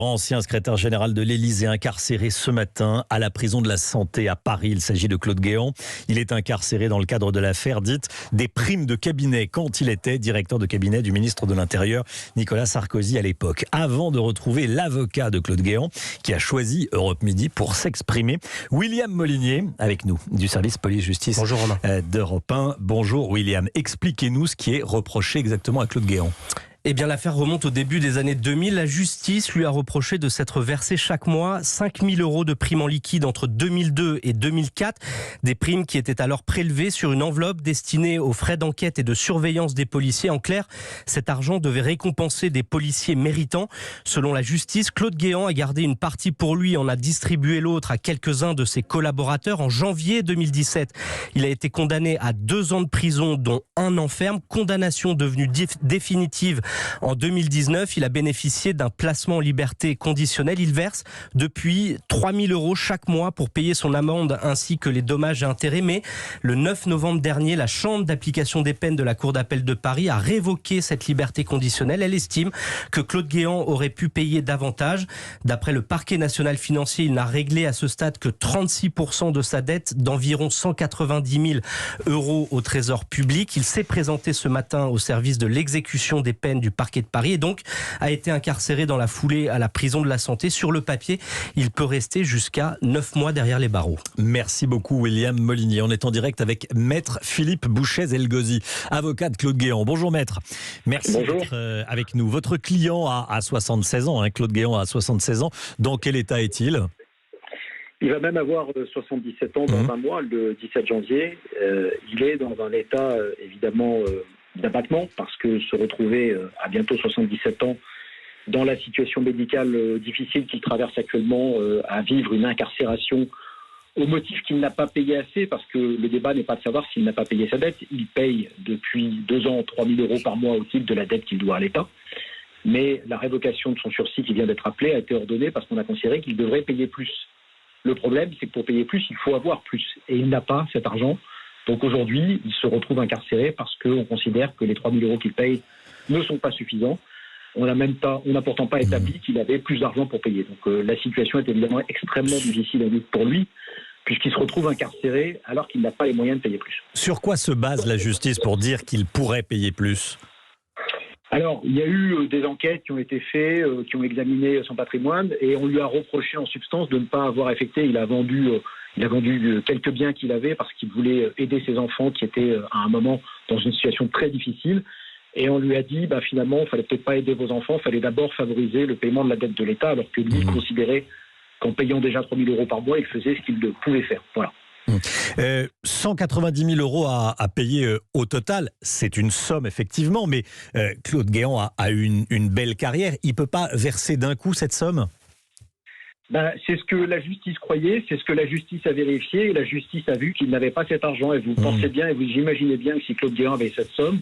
Ancien secrétaire général de l'Élysée, incarcéré ce matin à la prison de la Santé à Paris. Il s'agit de Claude Guéant. Il est incarcéré dans le cadre de l'affaire dite des primes de cabinet, quand il était directeur de cabinet du ministre de l'Intérieur, Nicolas Sarkozy à l'époque. Avant de retrouver l'avocat de Claude Guéant, qui a choisi Europe Midi pour s'exprimer, William Molinier, avec nous, du service police-justice. Bonjour Romain. d'Europe 1. Bonjour William. Expliquez-nous ce qui est reproché exactement à Claude Guéant. Eh bien, l'affaire remonte au début des années 2000. La justice lui a reproché de s'être versé chaque mois 5 000 € de primes en liquide entre 2002 et 2004. Des primes qui étaient alors prélevées sur une enveloppe destinée aux frais d'enquête et de surveillance des policiers. En clair, cet argent devait récompenser des policiers méritants. Selon la justice, Claude Guéant a gardé une partie pour lui, en a distribué l'autre à quelques-uns de ses collaborateurs. En janvier 2017, il a été condamné à 2 ans de prison, dont 1 an ferme. Condamnation devenue définitive en 2019, il a bénéficié d'un placement en liberté conditionnelle. Il verse depuis 3 000 € chaque mois pour payer son amende ainsi que les dommages et intérêts. Mais le 9 novembre dernier, la Chambre d'application des peines de la Cour d'appel de Paris a révoqué cette liberté conditionnelle. Elle estime que Claude Guéant aurait pu payer davantage. D'après le parquet national financier, il n'a réglé à ce stade que 36% de sa dette d'environ 190 000 € au Trésor public. Il s'est présenté ce matin au service de l'exécution des peines du parquet de Paris et donc a été incarcéré dans la foulée à la prison de la Santé. Sur le papier, il peut rester jusqu'à 9 mois derrière les barreaux. Merci beaucoup William Molinier. On est en direct avec Maître Philippe Bouchez-Elgozi, avocat de Claude Guéant. Bonjour Maître. Merci d'être avec nous. Votre client a 76 ans, Claude Guéant a 76 ans. Dans quel état est-il ? Il va même avoir 77 ans dans un mois, le 17 janvier. Il est dans un état évidemment d'abattement, parce que se retrouver à bientôt 77 ans dans la situation médicale difficile qu'il traverse actuellement, à vivre une incarcération au motif qu'il n'a pas payé assez, parce que le débat n'est pas de savoir s'il n'a pas payé sa dette. Il paye depuis 2 ans 3 000 € par mois au titre de la dette qu'il doit à l'État. Mais la révocation de son sursis qui vient d'être appelée a été ordonnée parce qu'on a considéré qu'il devrait payer plus. Le problème, c'est que pour payer plus, il faut avoir plus. Et il n'a pas cet argent. Donc aujourd'hui, il se retrouve incarcéré parce qu'on considère que les 3 000 € qu'il paye ne sont pas suffisants. On n'a pourtant pas établi qu'il avait plus d'argent pour payer. Donc la situation est évidemment extrêmement difficile à vivre pour lui, puisqu'il se retrouve incarcéré alors qu'il n'a pas les moyens de payer plus. Sur quoi se base la justice pour dire qu'il pourrait payer plus ? Alors, il y a eu des enquêtes qui ont été faites, qui ont examiné son patrimoine, et on lui a reproché en substance de ne pas avoir effectué. Il a vendu quelques biens qu'il avait parce qu'il voulait aider ses enfants qui étaient à un moment dans une situation très difficile. Et on lui a dit, finalement, il ne fallait peut-être pas aider vos enfants, il fallait d'abord favoriser le paiement de la dette de l'État, alors que lui considérait qu'en payant déjà 3 000 € par mois, il faisait ce qu'il pouvait faire. Voilà. 190 000 € à payer au total, c'est une somme effectivement, mais Claude Guéant a une belle carrière. Il ne peut pas verser d'un coup cette somme ? C'est ce que la justice croyait, c'est ce que la justice a vérifié, et la justice a vu qu'il n'avait pas cet argent. Et vous pensez bien, et vous imaginez bien que si Claude Guéant avait cette somme,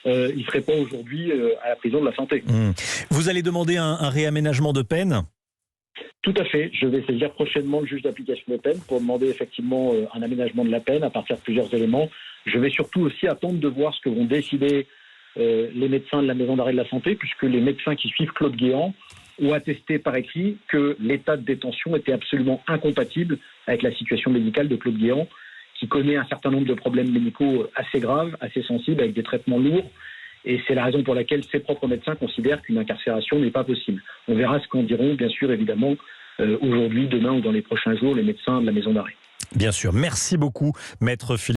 il ne serait pas aujourd'hui à la prison de la Santé. Vous allez demander un réaménagement de peine ? Tout à fait. Je vais saisir prochainement le juge d'application des peines pour demander effectivement un aménagement de la peine à partir de plusieurs éléments. Je vais surtout aussi attendre de voir ce que vont décider les médecins de la maison d'arrêt de la Santé, puisque les médecins qui suivent Claude Guéant ont attesté par écrit que l'état de détention était absolument incompatible avec la situation médicale de Claude Guéant, qui connaît un certain nombre de problèmes médicaux assez graves, assez sensibles, avec des traitements lourds. Et c'est la raison pour laquelle ses propres médecins considèrent qu'une incarcération n'est pas possible. On verra ce qu'en diront, bien sûr, évidemment, aujourd'hui, demain ou dans les prochains jours, les médecins de la maison d'arrêt. Bien sûr. Merci beaucoup, Maître Philippe.